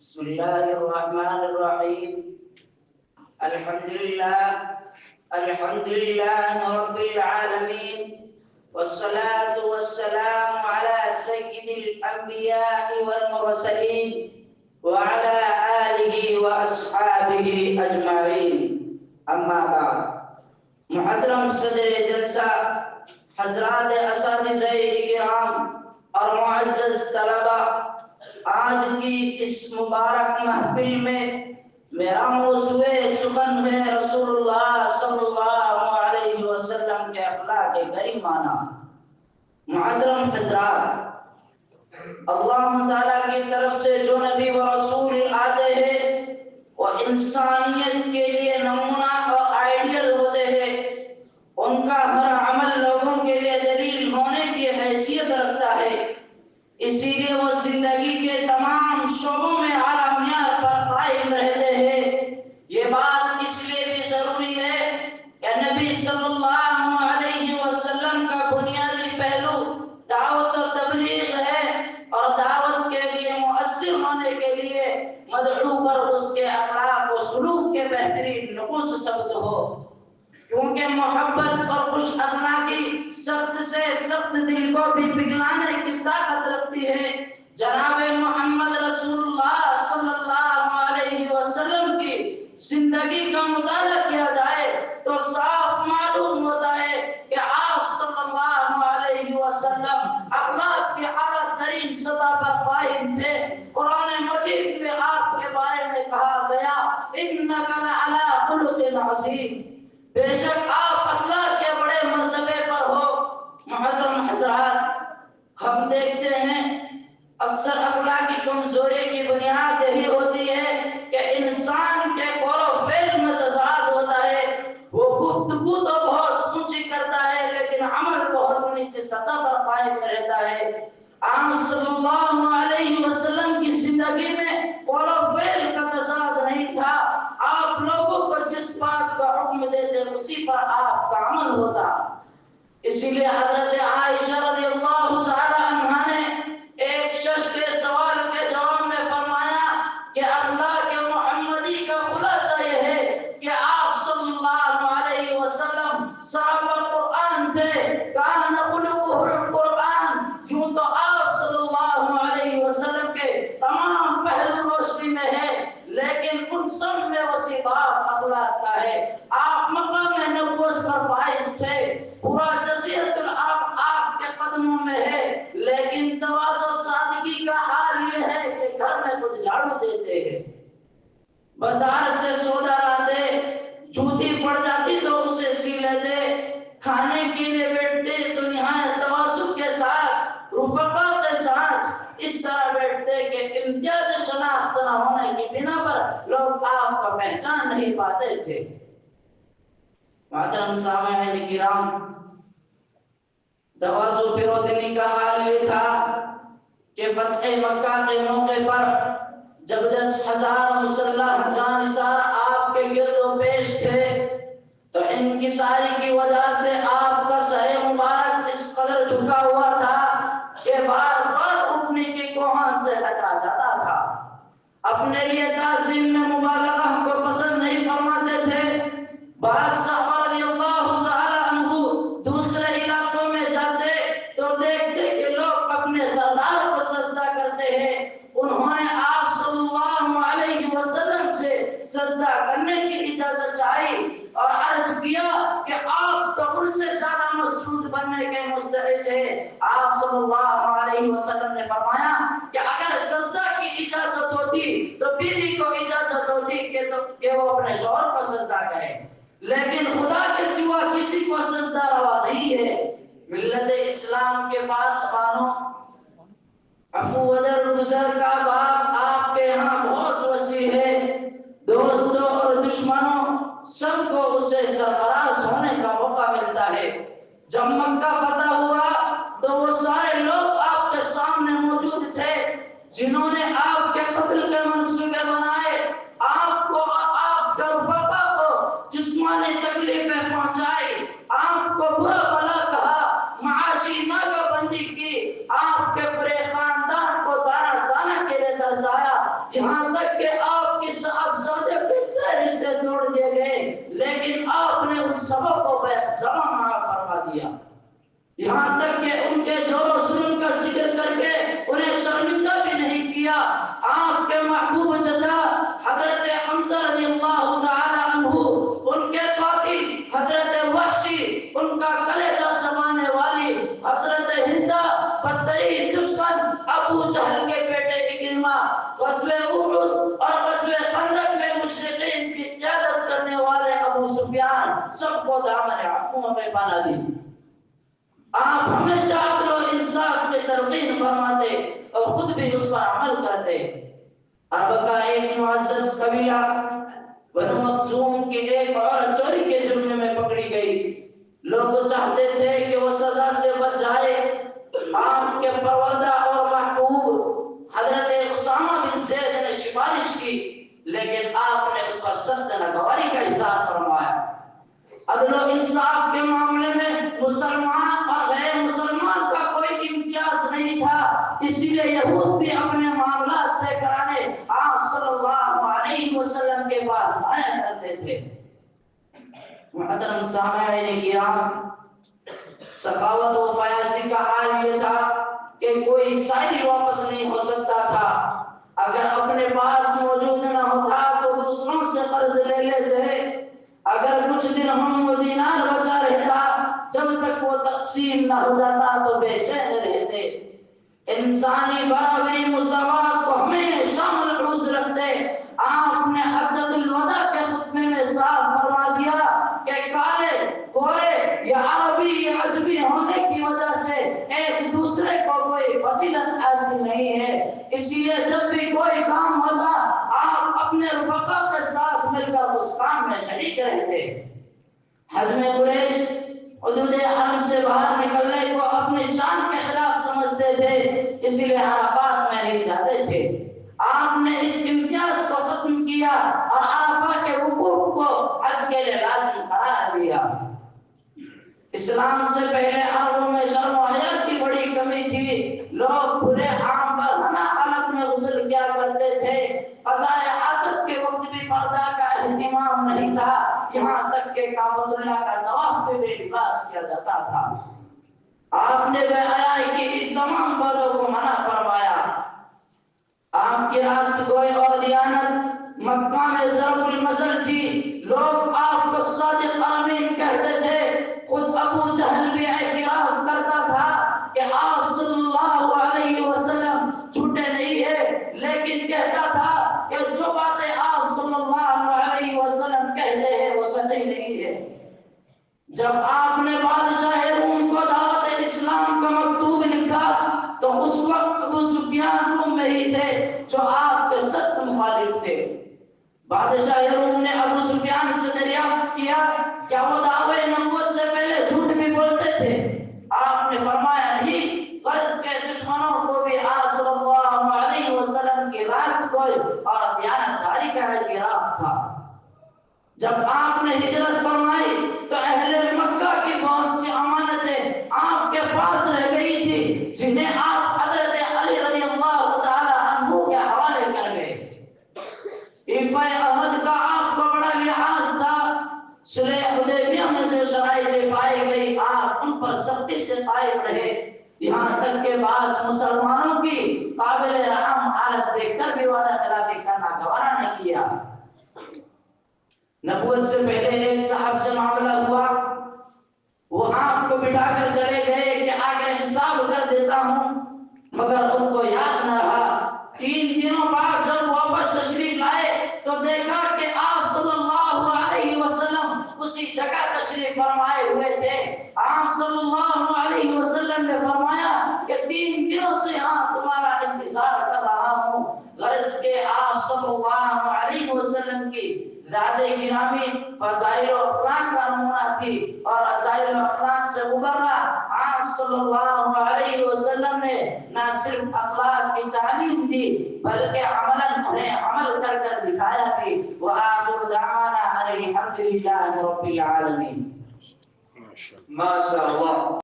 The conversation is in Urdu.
بسم الله الرحمن الرحيم. الحمد لله رب العالمين، والصلاة والسلام على سيد الأنبياء والمرسلين وعلى آله وأصحابه أجمعين. أما بعد، محترم صدر جلسہ، حضرات اساتذہ کرام اور معزز طلبہ، آج کی اس مبارک محفل میں میرا موضوع سخن ہے رسول اللہ صلی اللہ علیہ وسلم کے اخلاق کریمانہ. محترم حضرات، اللہ تعالیٰ کی طرف سے جو نبی و رسول آتے ہیں وہ انسانیت کے لیے نمونہ اور آئیڈیل ہوتے ہیں. ان کا ہر عمل لوگوں کے لیے دلیل ہونے کی حیثیت رکھتا ہے. اسی لیے وہ زندگی کے تمام شعبوں میں اعلیٰ معیار پر قائم رہتے ہیں. یہ بات اس لیے بھی ضروری ہے کہ نبی صلی اللہ علیہ وسلم کا بنیادی پہلو دعوت و تبلیغ ہے، اور دعوت کے لیے مؤثر ہونے کے لیے مدعو پر اس کے اخلاق و سلوک کے بہترین نقوص ثبت ہو. کیونکہ محبت اور خوش اخلاقی سخت سے سخت دل کو بھی پگھلانے کی طاقت رکھتی ہے. جناب محمد رسول اللہ صلی اللہ علیہ وسلم کی زندگی کا مطالعہ کیا جائے تو صاف معلوم ہوتا ہے کہ آپ صلی اللہ علیہ وسلم اخلاق کی اعلیٰ ترین سطح پر قائم تھے. قرآن مجید میں آپ کے بارے میں کہا گیا اِنَّكَ لَعَلَىٰ خُلُقٍ عَظِيمٍ، بے شک آپ اخلاق کے بڑے مرتبے پر ہو. محترم حضرات، ہم دیکھتے ہیں اکثر اخلاقی کمزوری کی بنیاد یہی ہوتی ہے کہ انسان کے قول و فعل میں تضاد ہوتا ہے. وہ گفتگو تو بہت اونچی کرتا ہے لیکن عمل بہت نیچے سطح پر قائم رہتا ہے. آپ صلی اللہ علیہ وسلم کی زندگی میں قول و فعل کا تضاد نہیں تھا. آپ لوگوں کو جس بات کا حکم دیتے اسی پر آپ کا عمل ہوتا. اسی لیے حضرت عائشہ رضی اللہ تعالی عنہا نے ایک شخص کے سوال کے جواب میں فرمایا کہ اخلاق محمدی کا خلاصہ یہ ہے کہ آپ صلی اللہ علیہ وسلم صاحب قرآن تھے. کان خلقہ القرآن، یوں تو آپ صلی اللہ علیہ وسلم کے تمام پہلو روشنی میں ہے، لیکن ان سب میں وسیع باب اخلاق کا ہے. آپ مقام نبوت پر فائز تھے. پورا جزیرۃ العرب آپ کے قدموں میں ہے، لیکن تواضع سادگی کا حال یہ ہے کہ گھر میں خود جھاڑو دیتے ہیں، بازار سے سودا لاتے، جوتی پڑ جاتی تو اسے سی لیتے، کھانے کے لیے بیٹھتے تو نہایت تواضع کے ساتھ، رفقا کے ساتھ اس طرح بیٹھتے کہ امتیاز شناخت نہ ہونے کی بنا پر لوگ آپ کا پہچان نہیں پاتے تھے. محترم سامعین کرام، تواضع فرودنی کا حال یہ تھا کہ فتح مکہ کے موقع پر جب 10,000 مسلح جانثار آپ کے گرد و پیش تھے تو انکساری کی وجہ سے آپ کا سر مبارک اس قدر جھکا ہوا تھا کہ بار بار اٹھنے کی کوہان سے ہٹا جاتا تھا. اپنے لیے تعظیم میں مبالغہ کو پسند نہیں فرماتے تھے. بعض صحابہ رضی اللہ تعالی عنہ دوسرے علاقوں میں جاتے تو دیکھتے کہ لوگ اپنے سردار کو سجدہ کرتے ہیں. انہوں نے آپ صلی اللہ علیہ وسلم سے سجدہ کرنے کی اجازت چاہی اور عرض کیا کہ آپ تو ان سے زیادہ مسعود بننے کے مستحق ہیں. آپ صلی اللہ علیہ وسلم نے فرمایا کہ اگر سجدہ کی اجازت ہوتی تو بیوی کو اجازت ہوتی کہ وہ اپنے شوہر کو سجدہ کرے، لیکن خدا کے سوا کسی کو سجدہ روا نہیں ہے. ملت اسلام کے پاس بانو عفو و درگزر کا باب آپ کے یہاں بہت وسیع ہے. دوستوں اور دشمنوں سب کو اسے سرفراز ہونے کا موقع ملتا ہے. جب مکہ فتح ہوا تو وہ سارے لوگ آپ کے سامنے موجود تھے جنہوں نے آپ کے قتل کے منصوبے بنائے، آپ کو آپ کے رفقا کو جسمانی تکلیفیں پہنچائی، آپ کو برا بھلا کہا، معاشی ناکہ بندی کی، آپ کے پورے خاندان کو دانا دانا کے لیے یہاں تک کہ آپ کے صاحبزادے کتنے رشتے توڑ دیے گئے، لیکن آپ نے ان سبوں کو بے زبان معاف فرما دیا۔ یہاں تک کہ ان کے جور و ظلم کا ذکر کر کے انہیں شرمندہ بھی نہیں کیا۔ آپ کے محبوب چچا حضرت حمزہ رضی اللہ تعالی عنہ، ان کے قاتل حضرت وحشی، ان کا کلیجہ چبانے والی حضرت ہندہ، بدترین دشمن ابو جہل کے بیٹے اکرمہ، غزوہ احد اور غزوہ خندق میں مشرکین کی قیادت کرنے والے ابو سفیان، سب کو دامن عفو میں بنا دی۔ آپ ہمیشہ عدل و انصاف کی تلقین فرماتے اور خود بھی اس پر عمل کرتے۔ عرب کا ایک معزز قبیلہ بنو مخزوم کی ایک عورت چوری کے جرم میں پکڑی گئی۔ لوگ چاہتے تھے کہ وہ سزا سے بچ جائے۔ آپ کے پروردہ اور محبوب حضرت اسامہ بن زید نے سفارش کی، لیکن آپ نے اس پر سخت ناگواری کا اظہار فرمایا۔ عدل و انصاف کے معاملے میں مسلمان اور غیر مسلمان کا کوئی امتیاز نہیں تھا، اسی لیے یہود بھی اپنے معاملات طے کرانے آپ صلی اللہ علیہ وسلم کے پاس آیا کرتے تھے۔ محترم سامعین کرام، سخاوت و فیاضی کا حال یہ تھا کہ کوئی سائل واپس نہیں ہو سکتا تھا۔ اگر اپنے پاس موجود نہ ہوتا تو دوسروں سے قرض لے لیتے۔ اگر کچھ درہم و دینار بچا رہتا، جب تک وہ تقسیم نہ ہو جاتا تو بے چین رہتے۔ انسانی برابری مساوات کو ہمیشہ ملحوظ رکھتے۔ آپ نے حجۃ الوداع کے خطبے میں صاف فرما دیا کہ کالے، گورے یا عربی یا عجمی ہونے کی وجہ سے ایک دوسرے کو کوئی فضیلت حاصل نہیں ہے۔ اسی لیے جب بھی کوئی کام ہوتا، آپ اپنے رفقا کے ساتھ مل کر اس کام میں شریک رہتے۔ حجم قریش حدود حرم سے باہر نکلنے کو اپنی شان کے خلاف سمجھتے تھے، اسی لیے عرفات میں نہیں جاتے تھے۔ آپ نے اس امتیاز کو ختم کیا اور عرفہ کے وقوف کو حج کے لیے لازم قرار دیا۔ اسلام سے پہلے عربوں میں شرم و حیا کی بڑی کمی تھی۔ لوگ کھلے عام برہنہ حالت میں غسل کیا کرتے تھے۔ قضائے حاجت کے وقت بھی پردہ کا اہتمام نہیں تھا، یہاں تک کہ کعبۃ اللہ کا طواف بھی بے لباس کیا جاتا تھا۔ آپ نے بے حیائی کی اس تمام باتوں کو منع فرمایا۔ آپ کی راست گوئی اور دیانت مکہ میں ضرب المثل تھی۔ لوگ آپ کو صادق امین کہتے تھے۔ خود ابو جہل بھی اعتراف کرتا تھا کہ آپ صلی اللہ علیہ وسلم جھوٹے نہیں ہیں، لیکن کہتا تھا کہ جو باتیں آپ صلی اللہ علیہ وسلم کہتے ہیں وہ صحیح نہیں ہے۔ جب آپ نے بادشاہ روم کو دعوت اسلام کا مکتوب لکھا تو اس وقت ابو سفیان روم میں ہی تھے جو آپ کے سخت مخالف تھے۔ بادشاہ روم نے ابو سفیان سے دریافت کیا کیا وہ دعوے نبوت سے پہلے جھوٹ بھی بولتے تھے؟ آپ نے فرمایا نہیں، غرض کے دشمنوں کو بھی آپ صلی اللہ علیہ وسلم کی رات کو اور دیانتداری کا اعتراف تھا۔ جب آپ نے ہجرت فرمائی تو اہل مکہ کی بہت سی امانتیں آپ کے پاس رہ گئی تھی، جنہیں آپ حضرت علی رضی اللہ تعالی عنہ کے حوالے کر گئے۔ عفو عہد کا آپ کو بڑا لحاظ تھا۔ صلح حدیبیہ میں جو شرائط پائی گئی آپ ان پر سختی سے قائم رہے، یہاں تک کہ بعض مسلمانوں کی قابل رحم حالت دیکھ کر بھی وعدہ خلافی کرنا گوارا نہ کیا۔ نبوت سے پہلے ایک صاحب سے معاملہ ہوا، وہ آپ کو بٹھا کر چلے گئے کہ آگے حساب کر دیتا ہوں، مگر ان کو یاد نہ رہا۔ 3 دنوں بعد جب واپس تشریف لائے تو دیکھا کہ آپ صلی اللہ علیہ وسلم اسی جگہ تشریف فرمائے ہوئے تھے۔ آپ صلی اللہ علیہ وسلم نے فرمایا کہ 3 دنوں سے یہاں تمہارا انتظار کر رہا ہوں۔ غرض کہ آپ صلی اللہ علیہ وسلم کی ذات گرامی فضائل و اخلاق کا نمونہ تھی، اور فضائل و اخلاق سے مبرہ آپ صلی اللہ علیہ وسلم نے نہ صرف اخلاق کی تعلیم دی بلکہ عملاً انہیں عمل کر کر دکھایا بھی۔ وآخر دعوانا الحمد للہ رب العالمین۔ ما شاء اللہ۔